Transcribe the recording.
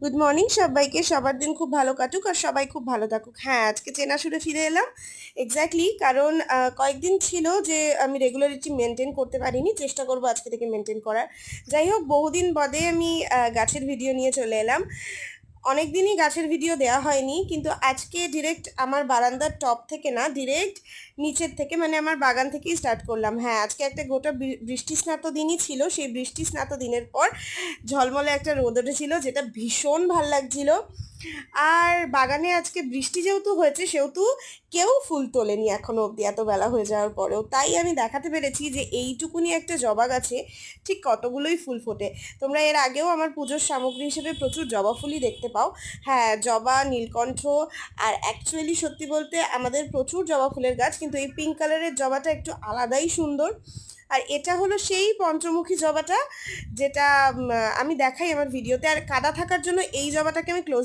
Good morning সবাইকে। সবার দিন খুব ভালো কাটুক আর সবাই খুব ভালো থাকুক। হ্যাঁ, আজকে চেনা সুরে ফিরে এলাম। এক্স্যাক্টলি, কারণ কয়েকদিন ছিল যে আমি রেগুলারিটি মেনটেন করতে পারিনি। চেষ্টা করব আজকে থেকে মেনটেন করার। যাই হোক, বহুদিন বাদে আমি গাছের ভিডিও নিয়ে চলে এলাম। অনেক দিনই গাছের ভিডিও দেওয়া হয়নি, কিন্তু আজকে ডিরেক্ট আমার বারান্দার টপ থেকে না, ডিরেক্ট নিচের থেকে, মানে আমার বাগান থেকেই স্টার্ট করলাম। হ্যাঁ, আজকে একটা গোটা বৃষ্টি স্নাত দিনই ছিল। সেই বৃষ্টি স্নাত দিনের পর ঝলমলে একটা রোদ উঠেছিল, যেটা ভীষণ ভাল লাগছিল। আর বাগানে আজকে বৃষ্টি যেহেতু হয়েছে, সেহেতু কেউ ফুল তোলেনি এখনো অবধি, এত বেলা হয়ে যাওয়ার পরেও। তাই আমি দেখাতে পেরেছি যে এইটুকুনি একটা জবা গাছে ঠিক কতগুলোই ফুল ফোটে। তোমরা এর আগেও আমার পুজোর সামগ্রী হিসেবে প্রচুর জবা ফুলই দেখতে পাও। হ্যাঁ, জবা, নীলকণ্ঠ, আর অ্যাকচুয়ালি সত্যি বলতে আমাদের প্রচুর জবা ফুলের গাছ, কিন্তু এই পিঙ্ক কালারের জবাটা একটু আলাদাই সুন্দর। আর এটা হলো সেই পঞ্চমুখী জবাটা, যেটা আমি দেখাই আমার ভিডিওতে। আর কাদা থাকার জন্য এই জবাটাকে আমি ক্লোজ